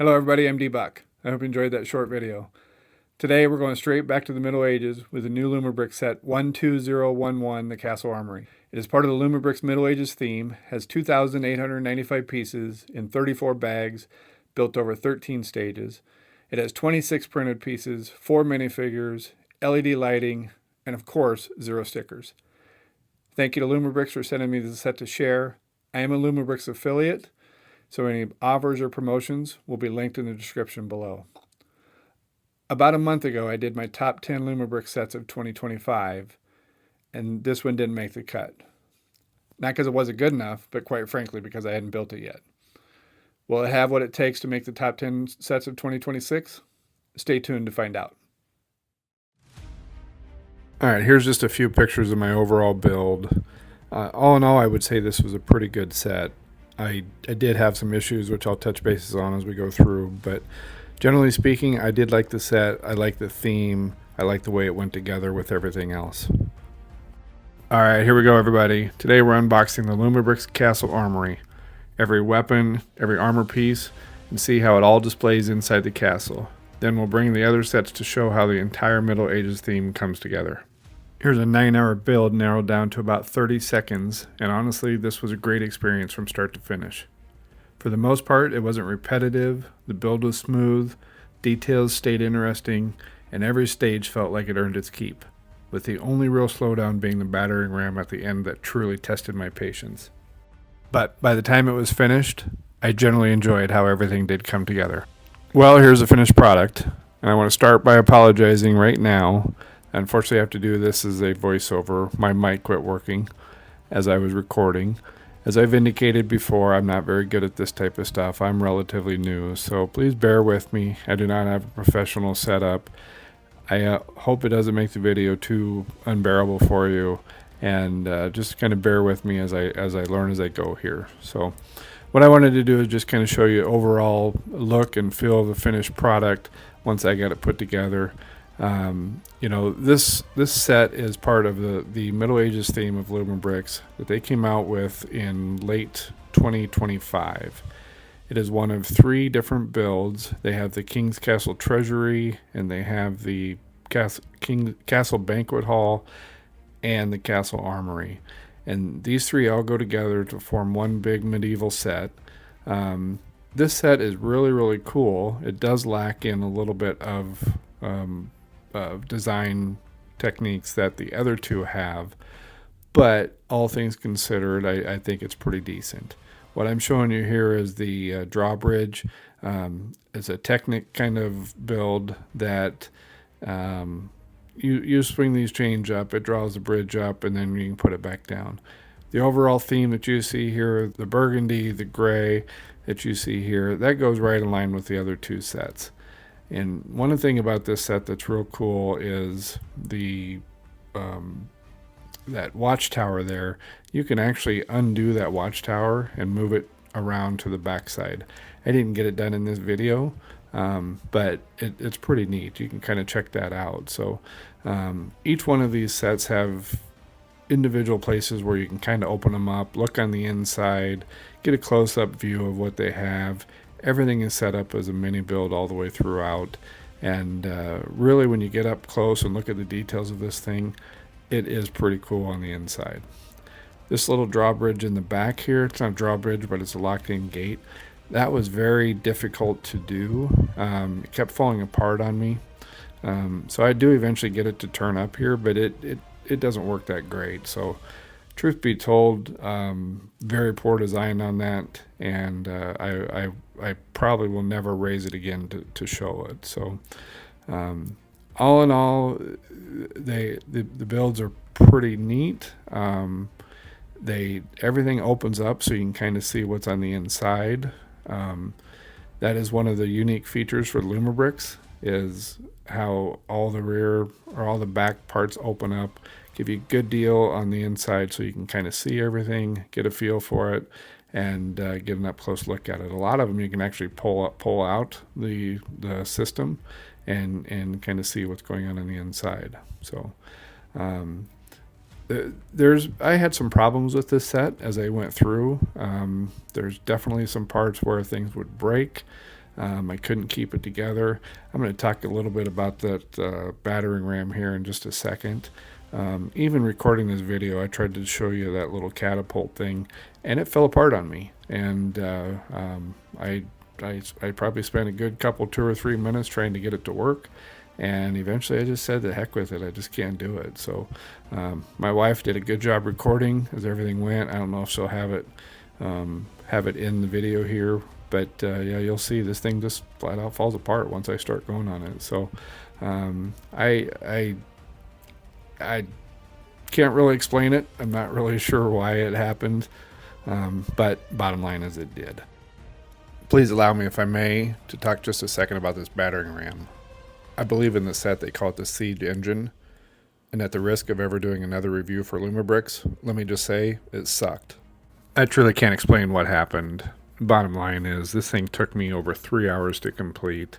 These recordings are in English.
Hello everybody, I'm D-Buck. I hope you enjoyed that short video. Today we're going straight back to the Middle Ages with the new Lumibricks set 12011, the Castle Armory. It is part of the Lumibricks Middle Ages theme, has 2,895 pieces in 34 bags, built over 13 stages. It has 26 printed pieces, 4 minifigures, LED lighting, and of course, 0 stickers. Thank you to Lumibricks for sending me the set to share. I am a Lumibricks affiliate, so any offers or promotions will be linked in the description below. About a month ago, I did my top 10 Lumibricks sets of 2025, and this one didn't make the cut. Not because it wasn't good enough, but quite frankly, because I hadn't built it yet. Will it have what it takes to make the top 10 sets of 2026? Stay tuned to find out. All right, here's just a few pictures of my overall build. All in all, I would say this was a pretty good set. I did have some issues, which I'll touch bases on as we go through, but generally speaking, I did like the set. I like the theme. I like the way it went together with everything else. All right, here we go, everybody. Today we're unboxing the Lumibricks Castle Armory. Every weapon, every armor piece, and see how it all displays inside the castle. Then we'll bring the other sets to show how the entire Middle Ages theme comes together. Here's a 9-hour build narrowed down to about 30 seconds, and honestly, this was a great experience from start to finish. For the most part, it wasn't repetitive, the build was smooth, details stayed interesting, and every stage felt like it earned its keep, with the only real slowdown being the battering ram at the end that truly tested my patience. But by the time it was finished, I generally enjoyed how everything did come together. Well, here's the finished product, and I want to start by apologizing right now. Unfortunately, I have to do this as a voiceover. My mic quit working as I was recording. As I've indicated before, I'm not very good at this type of stuff. I'm relatively new, so please bear with me. I do not have a professional setup. I hope it doesn't make the video too unbearable for you, and just kind of bear with me as I learn as I go here. So what I wanted to do is just kind of show you overall look and feel of the finished product once I got it put together. This set is part of the Middle Ages theme of Luma Bricks that they came out with in late 2025. It is one of 3 different builds. They have the King's Castle Treasury, and they have the Castle Banquet Hall, and the Castle Armory. And these 3 all go together to form one big medieval set. This set is really, really cool. It does lack in a little bit of design techniques that the other 2 have, but all things considered, I think it's pretty decent. What I'm showing you here is the drawbridge. It's a Technic kind of build that you swing these chains up, it draws the bridge up, and then you can put it back down. The overall theme that you see here, the burgundy, the gray that you see here, that goes right in line with the other 2 sets. And one thing about this set that's real cool is the that watchtower there. You can actually undo that watchtower and move it around to the backside. I didn't get it done in this video, but it's pretty neat. You can kind of check that out. So each one of these sets have individual places where you can kind of open them up, look on the inside, get a close-up view of what they have. Everything is set up as a mini build all the way throughout, and really when you get up close and look at the details of this thing, it is pretty cool on the inside. This little drawbridge in the back here, it's not a drawbridge, but it's a locked-in gate. That was very difficult to do. It kept falling apart on me, so I do eventually get it to turn up here, but it doesn't work that great. So truth be told, very poor design on that, and I probably will never raise it again to show it. So all in all, the builds are pretty neat. Everything opens up so you can kind of see what's on the inside. That is one of the unique features for Lumibricks, is how all the rear or all the back parts open up, give you a good deal on the inside so you can kind of see everything, get a feel for it, and get an up-close look at it. A lot of them you can actually pull out the system and kind of see what's going on the inside. So I had some problems with this set as I went through. There's definitely some parts where things would break. I couldn't keep it together. I'm going to talk a little bit about that battering ram here in just a second. Even recording this video, I tried to show you that little catapult thing, and it fell apart on me. And I probably spent a good couple, 2 or 3 minutes trying to get it to work. And eventually I just said, the heck with it. I just can't do it. So my wife did a good job recording as everything went. I don't know if she'll have it in the video here. But yeah, you'll see this thing just flat out falls apart once I start going on it. So I can't really explain it. I'm not really sure why it happened. But bottom line is it did. Please allow me, if I may, to talk just a second about this battering ram. I believe in the set they call it the Siege engine. And at the risk of ever doing another review for Luma Bricks, let me just say it sucked. I truly can't explain what happened. Bottom line is this thing took me over 3 hours to complete.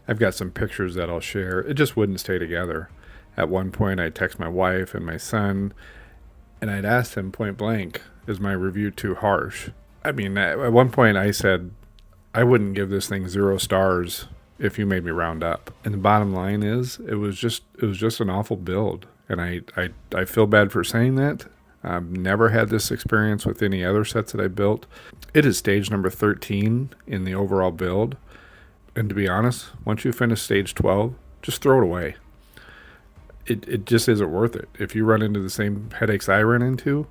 I've got some pictures that I'll share. It just wouldn't stay together. At one point I'd text my wife and my son, and I'd asked them point blank, is my review too harsh? I mean, at one point I said I wouldn't give this thing 0 stars if you made me round up. And the bottom line is it was just an awful build. And I feel bad for saying that. I've never had this experience with any other sets that I built. It is stage number 13 in the overall build. And to be honest, once you finish stage 12, just throw it away. It just isn't worth it. If you run into the same headaches I ran into,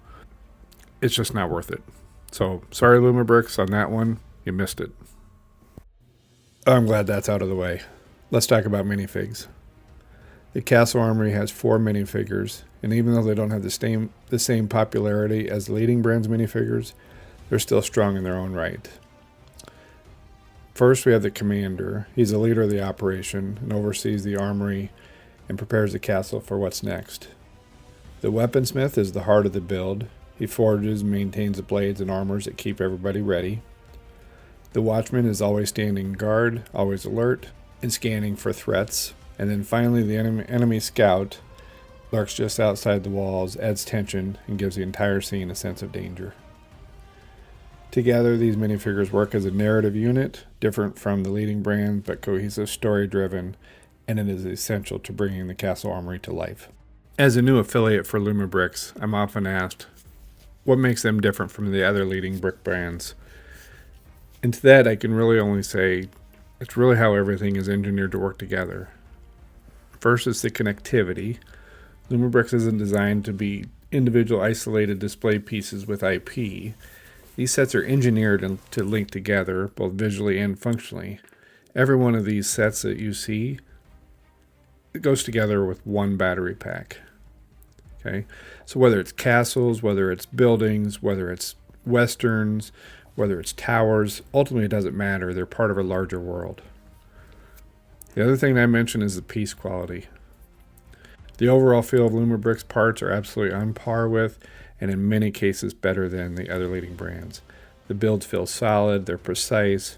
it's just not worth it. So sorry, Luma Bricks, on that one. You missed it. I'm glad that's out of the way. Let's talk about minifigs. The Castle Armory has 4 minifigures, and even though they don't have the same popularity as the leading brand's minifigures, they're still strong in their own right. First, we have the commander. He's the leader of the operation and oversees the armory and prepares the castle for what's next. The weaponsmith is the heart of the build. He forges and maintains the blades and armors that keep everybody ready. The watchman is always standing guard, always alert, and scanning for threats. And then finally, the enemy scout lurks just outside the walls, adds tension, and gives the entire scene a sense of danger. Together, these minifigures work as a narrative unit, different from the leading brand, but cohesive, story-driven, and it is essential to bringing the Castle Armory to life. As a new affiliate for Luma Bricks, I'm often asked, what makes them different from the other leading brick brands? And to that, I can really only say, it's really how everything is engineered to work together. First is the connectivity. Luma Bricks isn't designed to be individual isolated display pieces with IP. These sets are engineered to link together, both visually and functionally. Every one of these sets that you see, it goes together with one battery pack. Okay, so whether it's castles, whether it's buildings, whether it's westerns, whether it's towers, ultimately it doesn't matter. They're part of a larger world. The other thing that I mentioned is the piece quality. The overall feel of Luma Bricks parts are absolutely on par with, and in many cases better than the other leading brands. The builds feel solid, they're precise,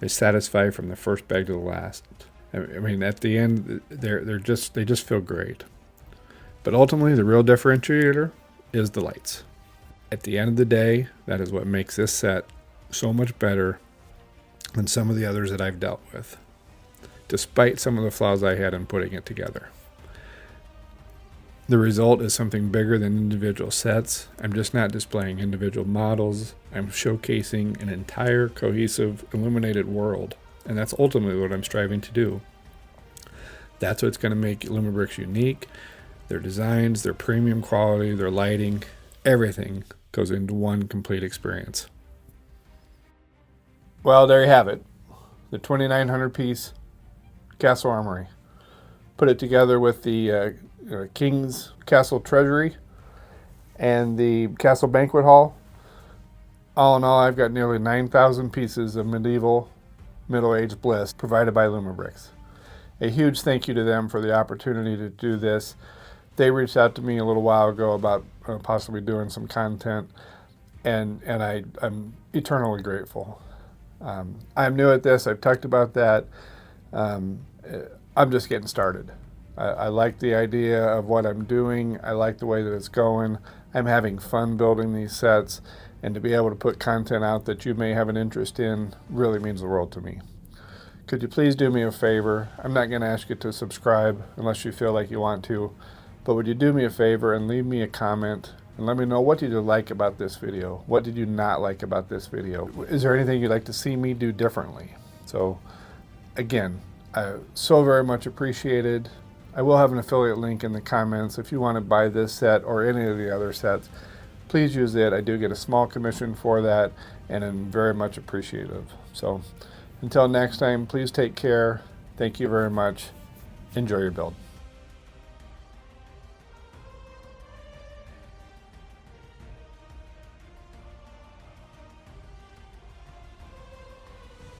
they satisfy from the first bag to the last. I mean, at the end, they just feel great. But ultimately, the real differentiator is the lights. At the end of the day, that is what makes this set so much better than some of the others that I've dealt with, despite some of the flaws I had in putting it together. The result is something bigger than individual sets. I'm just not displaying individual models. I'm showcasing an entire cohesive illuminated world. And that's ultimately what I'm striving to do. That's what's going to make Luma Bricks unique. Their designs, their premium quality, their lighting, everything goes into one complete experience. Well, there you have it. The 2,900 piece Castle Armory. Put it together with the King's Castle Treasury and the Castle Banquet Hall. All in all, I've got nearly 9,000 pieces of medieval middle-aged bliss provided by Luma Bricks. A huge thank you to them for the opportunity to do this. They reached out to me a little while ago about possibly doing some content, and I'm eternally grateful. I'm new at this. I've talked about that. I'm just getting started. I like the idea of what I'm doing. I like the way that it's going. I'm having fun building these sets, and to be able to put content out that you may have an interest in really means the world to me. could you please do me a favor? I'm not going to ask you to subscribe unless you feel like you want to, but would you do me a favor and leave me a comment and let me know, what did you like about this video? What did you not like about this video? Is there anything you'd like to see me do differently? So again, so very much appreciated. I will have an affiliate link in the comments. If you want to buy this set or any of the other sets, please use it. I do get a small commission for that, and I'm very much appreciative. So until next time, please take care. Thank you very much. Enjoy your build.